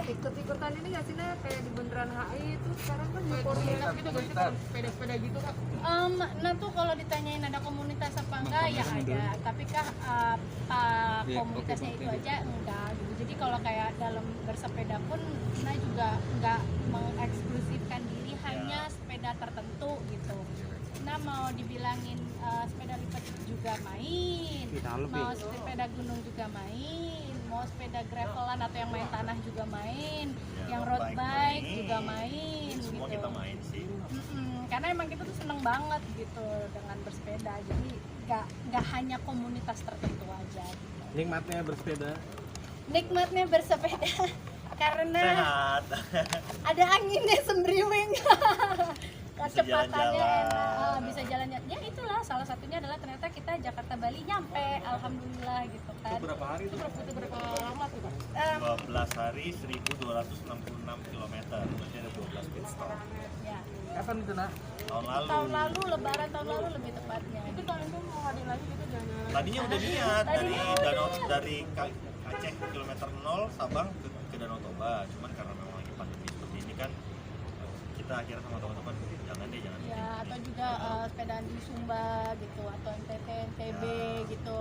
Ikut-ikutan ini nggak sih Nek? Kayak di Bundaran HI itu sekarang kan komunitas gitu gak sih sepeda-sepeda gitu Kak? Nah tuh kalau ditanyain ada komunitas apa enggak ya ada, tapi kah komunitasnya itu aja enggak gitu. Jadi kalau kayak dalam bersepeda pun Nah juga enggak mengeksklusifkan diri hanya sepeda tertentu gitu. Nah mau dibilangin sepeda lipat juga main, mau sepeda gunung juga main, mau sepeda gravelan atau yang main tanah juga main, yang road bike juga main semua gitu. kita main sih. Karena emang kita tuh seneng banget gitu dengan bersepeda, jadi nggak hanya komunitas tertentu aja gitu. Nikmatnya bersepeda karena Sehat. ada anginnya sembriwing. Kecepatannya jalan-jalan. enak, bisa jalan-jalan. Ya itulah salah satunya adalah ternyata kita Jakarta Bali nyampe, alhamdulillah gitu kan. itu berapa hari tuh? Itu berapa lama tuh Kak? 12 hari 1266 km. Berarti ada 12 pit stop. Ya. Kapan itu nak? Tahun lalu Lebaran tahun lalu lebih tepatnya. Itu tahun itu mau ada lagi gitu jalan. Tadinya udah niat Tadinya dari udah Danau niat. dari Aceh kilometer 0 Sabang ke Danau Toba. Cuman karena memang lagi pandemi seperti ini kan kita akhirnya sama teman-teman jangan deh. Ya, atau juga sepedaan di Sumba gitu atau NTT, NTB gitu.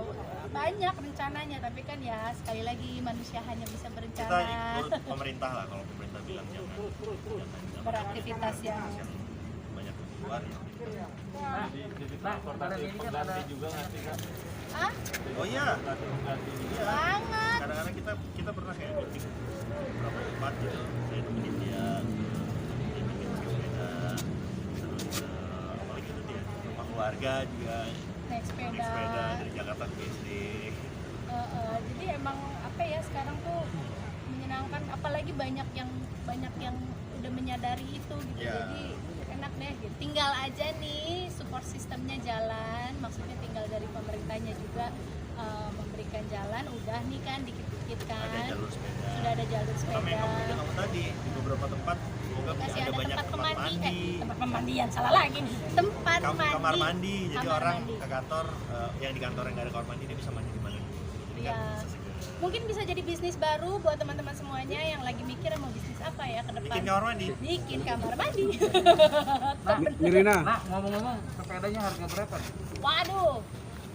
Banyak rencananya, tapi kan ya sekali lagi manusia hanya bisa Kita berencana. ikut pemerintah lah, kalau pemerintah bilang jangan Beraktivitas yang banyak di luar ya. Jadi transportasi pengganti juga nggak sih kak? ah, Oh iya, banget. kadang-kadang kita pernah kayak meeting beberapa tempat gitu, saya nemenin dia bikin sepeda, terus apalagi itu dia rumah keluarga juga Naik naik sepeda. sepeda dari Jakarta ke BSD. Jadi emang apa ya sekarang tuh menyenangkan, apalagi banyak yang udah menyadari itu gitu. Ya. Jadi enak deh gitu. Tinggal aja nih support sistemnya jalan, maksudnya tinggal dari pemerintahnya juga memberikan jalan, udah nih kan dikit-dikit kan Ada jalur sepeda. sudah ada jalur Sama sepeda. yang kamu bilang kamu tadi di beberapa tempat semoga Masih ada ada banyak tempat tempat mandi. tempat pemandian, salah lagi nih. Tempat mandi. Kamar mandi, jadi Kamar orang mandi. ke kantor yang di kantor yang nggak ada kamar mandi dia bisa mandi di mana dulu. Jadi kan Iya. bisa segera. Mungkin bisa jadi bisnis baru buat teman-teman semuanya yang lagi mikir mau bisnis apa ya ke depan. Bikin kamar mandi. Bikin kamar mandi. Mirina, Nah, ngomong-ngomong, sepedanya harga berapa? Waduh,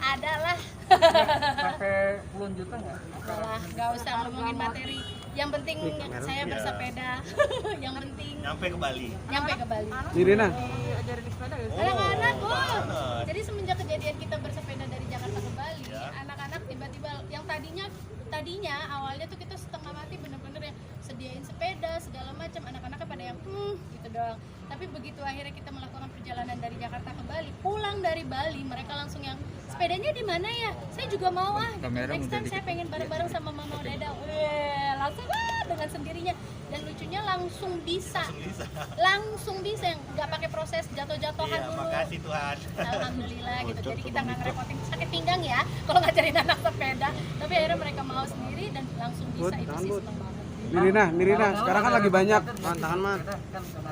ada lah. Sampai puluhan juta nggak? Salah, nggak usah ngomongin materi. Yang penting saya bersepeda. Yang penting Nyampe ke Bali. nyampe ke Bali. Mirina, Diajarin sepeda ya? Anak-anak, banget. jadi semenjak kejadian kita bersepeda dari Jakarta ke Bali, Ya. anak-anak tiba-tiba yang tadinya awalnya tuh kita setengah mati bener-bener ya sediain sepeda segala macam, anak-anaknya pada yang gitu doang. Tapi begitu akhirnya kita melakukan perjalanan dari Jakarta ke Bali, pulang dari Bali mereka langsung yang sepedanya di mana ya? Saya juga mau gitu. Next time saya pengen bareng-bareng sama Mama Deda. Langsung dengan sendirinya, dan lucunya langsung bisa yang nggak pakai proses jatuh-jatuhan Iya, dulu. makasih Tuhan. Alhamdulillah gitu. Jadi kita nggak ngerepotin sakit pinggang ya kalau ngajarin anak sepeda. Tapi akhirnya mereka mau sendiri dan langsung bisa, itu sih seneng banget. Mirina, sekarang kan lagi banyak tantangan man.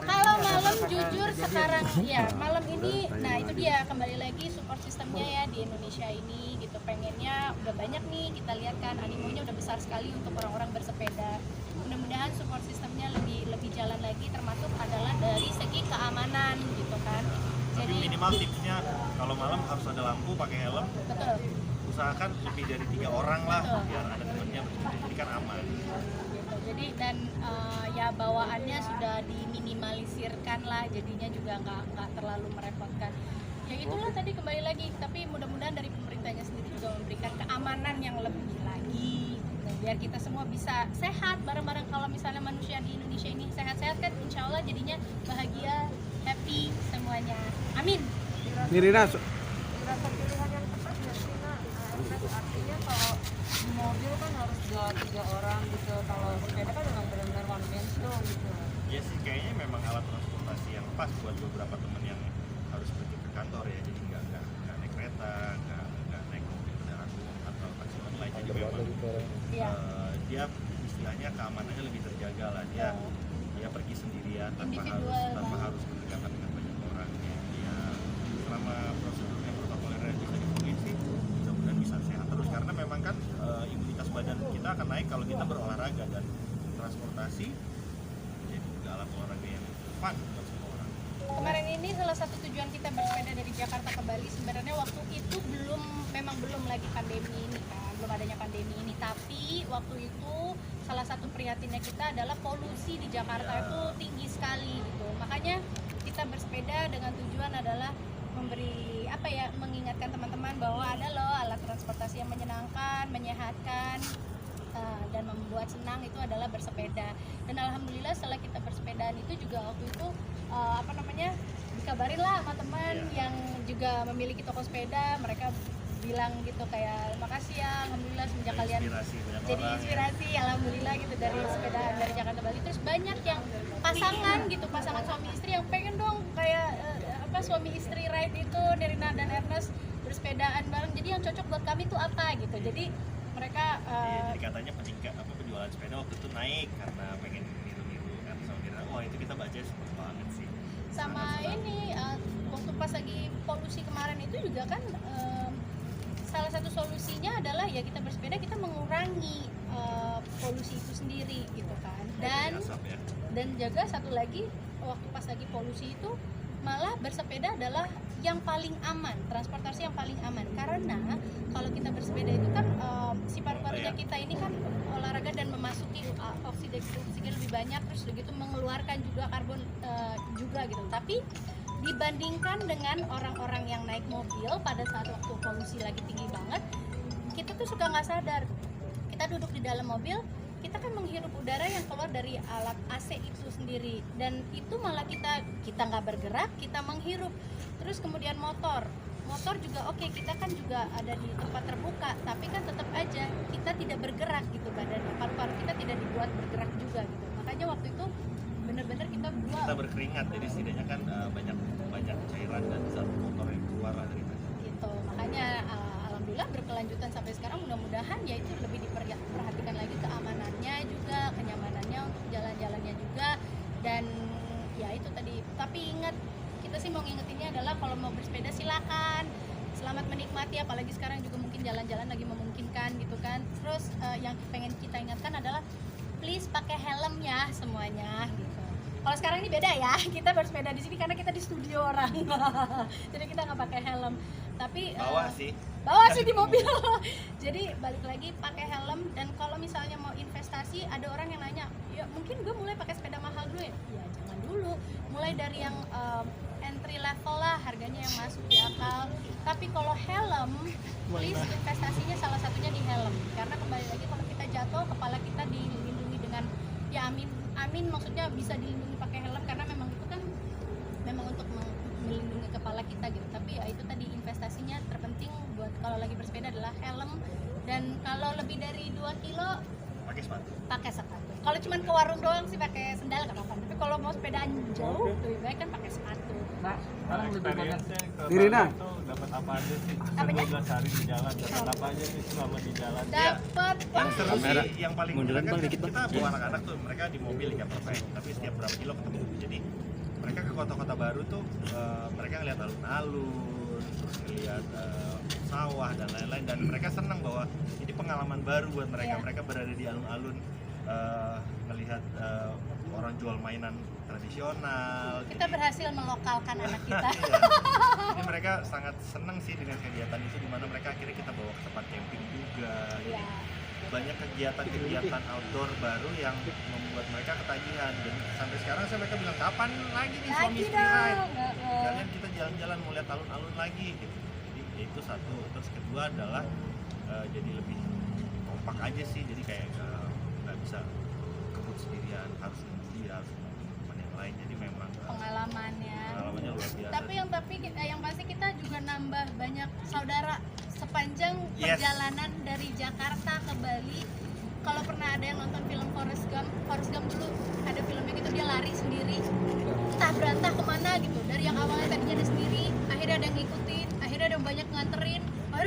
Kalau malam jujur sekarang ya malam ini, nah itu dia kembali lagi support sistemnya ya di Indonesia ini gitu, pengennya udah banyak nih kita lihat kan animonya udah besar sekali untuk orang-orang bersepeda. Mudah-mudahan support sistemnya lebih jalan lagi, termasuk adalah dari segi keamanan gitu kan. Tapi Jadi minimal tipsnya kalau malam harus ada lampu, pakai helm. betul. Usahakan lebih dari 3 orang lah Betul. biar ada temennya bersepeda. Jadi kan aman. Gitu. Jadi dan ya bawaannya sudah diminimalisirkan lah, jadinya juga nggak terlalu merepotkan. Ya itulah tadi kembali lagi, tapi mudah-mudahan dari pemerintahnya sendiri juga memberikan keamanan yang lebih lagi, gitu. Biar kita semua bisa sehat bareng-bareng. Kalau misalnya manusia di Indonesia ini sehat-sehat kan, insya Allah jadinya bahagia, happy semuanya. Amin. Mirina, Dirasa pilihan yang tepat nggak sih Nak? Artinya kalau di mobil kan harus 2-3 orang gitu, kalau sepeda kan memang benar-benar one man show gitu. Yes, pas buat beberapa teman yang harus pergi ke kantor ya, jadi nggak naik kereta, nggak naik mobil kendaraan umum atau taksi online, jadi memang Iya. dia istilahnya keamanannya lebih terjaga lah, dia pergi sendirian tanpa harus berdekatan dengan banyak orang ya. Selama prosedurnya protokoler bisa dipenuhi sih mudah-mudahan bisa sehat terus, karena memang kan imunitas badan kita akan naik kalau kita berolahraga, dan transportasi jadi juga alat olahraga yang fun buat semua orang. Kemarin ini salah satu tujuan kita bersepeda dari Jakarta ke Bali sebenarnya waktu itu memang belum lagi pandemi ini kan, belum adanya pandemi ini, tapi waktu itu salah satu prihatinnya kita adalah polusi di Jakarta itu tinggi sekali gitu. Makanya kita bersepeda dengan tujuan adalah memberi mengingatkan teman-teman bahwa ada loh alat transportasi yang menyenangkan, menyehatkan, dan membuat senang itu adalah bersepeda. Dan alhamdulillah setelah kita bersepedaan itu juga waktu itu dikabarin lah sama teman yang juga memiliki toko sepeda, mereka bilang gitu kayak makasih ya, alhamdulillah semenjak kalian jadi inspirasi ya. Alhamdulillah gitu dari sepedaan dari Jakarta Bali. Terus banyak yang pasangan suami istri yang pengen dong kayak suami istri ride itu Nirina dan Ernest bersepedaan bareng, jadi yang cocok buat kami tuh apa gitu. Jadi mereka jadi katanya penjualan sepeda waktu itu naik karena pengen niru-niru kan, sama kira itu kita baca seru banget sih. Sama ini waktu pas lagi polusi kemarin itu juga kan salah satu solusinya adalah ya kita bersepeda, kita mengurangi polusi itu sendiri gitu kan. Dan jaga satu lagi, waktu pas lagi polusi itu malah bersepeda adalah yang paling aman, transportasi yang paling aman, karena kalau kita bersepeda itu kan si paru-parunya kita ini kan olahraga dan memasuki oksigen lebih banyak, terus begitu mengeluarkan juga karbon juga gitu. Tapi dibandingkan dengan orang-orang yang naik mobil pada saat waktu polusi lagi tinggi banget, kita tuh suka nggak sadar, kita duduk di dalam mobil, kita kan menghirup udara yang keluar dari alat AC itu sendiri, dan itu malah kita nggak bergerak, kita menghirup. Terus kemudian motor juga oke, kita kan juga ada di tempat terbuka, tapi kan tetap aja kita tidak bergerak gitu badannya, paru-paru kita tidak dibuat bergerak juga gitu. Makanya waktu itu benar-benar kita berkeringat, jadi setidaknya kan banyak cairan dan zat motor yang keluar lah dari badan gitu. Makanya alhamdulillah berkelanjutan sampai sekarang, mudah-mudahan ya itu lebih diperhatikan lagi keamanannya juga, kenyamanannya untuk jalan-jalannya juga. Dan ya itu tadi, tapi ingat, kita sih mau ngingetinnya adalah kalau mau bersepeda silakan, selamat menikmati, apalagi sekarang juga mungkin jalan-jalan lagi memungkinkan gitu kan. Terus yang pengen kita ingatkan adalah please pakai helm ya semuanya gitu. Kalau sekarang ini beda ya, kita bersepeda di sini karena kita di studio orang, jadi kita nggak pakai helm. Tapi bawa sih di mobil. Jadi balik lagi pakai helm. Dan kalau misalnya mau investasi, ada orang yang nanya, ya mungkin gue mulai pakai sepeda mahal dulu ya. Ya jangan dulu, mulai dari yang entry level lah, harganya yang masuk di akal. Tapi kalau helm, please investasinya salah satunya di helm, karena kembali lagi kalau kita jatuh, kepala kita dilindungi dengan ya amin maksudnya bisa dilindungi pakai helm, karena memang itu kan memang untuk melindungi kepala kita gitu. Tapi ya itu tadi, investasinya terpenting buat kalau lagi bersepeda adalah helm. Dan kalau lebih dari 2 kilo pakai sepatu. Kalau cuma ke warung doang sih pakai sendal nggak apa-apa, tapi kalau mau sepedaan jauh lebih baik kan pakai sepatu. Nah, sekarang lebih banyak Nirina itu dapat apa aja sih? 12 hari di jalan, dapat apa aja sih selama di jalan? Dapat yang seru sih, yang paling menyenangkan kan kita bawa anak-anak tuh, mereka di mobil nggak perfect, tapi setiap berapa kilo ketemu. Jadi mereka ke kota-kota baru tuh mereka ngeliat alun-alun, terus ngeliat sawah dan lain-lain, dan mereka senang bahwa ini pengalaman baru buat mereka. Mereka berada di alun-alun, melihat orang jual mainan tradisional. Kita berhasil melokalkan anak kita. Jadi mereka sangat senang sih dengan kegiatan itu, dimana mereka akhirnya kita bawa ke tempat camping juga. Banyak kegiatan outdoor baru yang membuat mereka ketagihan. Dan sampai sekarang mereka bilang, kapan lagi nih suami istri ride? Kalian kita jalan-jalan mau lihat alun-alun lagi gitu. Jadi itu satu. Terus kedua adalah jadi lebih kompak aja sih. Jadi kayak nggak bisa kebut sendirian, harus nunggu harus teman yang lain. Jadi memang pengalamannya luar biasa. Tapi yang pasti kita juga nambah banyak saudara sepanjang perjalanan dari Jakarta ke Bali. Kalau pernah ada yang nonton film Forrest Gump dulu ada filmnya gitu, dia lari sendiri entah berantah kemana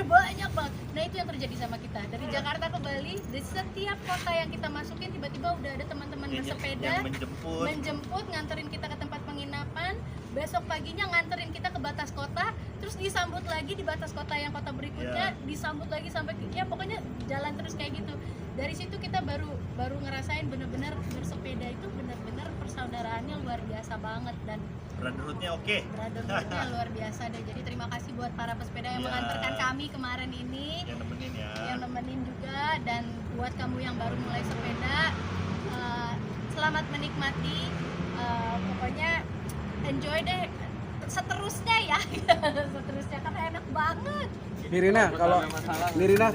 ada banyak banget. Nah itu yang terjadi sama kita dari Jakarta ke Bali, dari setiap kota yang kita masukin tiba-tiba udah ada teman-teman bersepeda yang menjemput, nganterin kita ke tempat penginapan, besok paginya nganterin kita ke batas kota, terus disambut lagi di batas kota yang kota berikutnya, disambut lagi sampai ya pokoknya jalan terus kayak gitu. Dari situ kita baru ngerasain bener-bener bersepeda itu bener-bener persaudaraannya luar biasa banget dan brotherhoodnya oke. brotherhoodnya luar biasa deh. Jadi terima kasih buat para pesepeda yang mengantarkan kami kemarin ini, Yang nemenin ya. yang nemenin juga, dan buat kamu yang baru mulai sepeda, selamat menikmati. Pokoknya enjoy deh seterusnya ya. Seterusnya karena enak banget. Nirina, kalau Nirina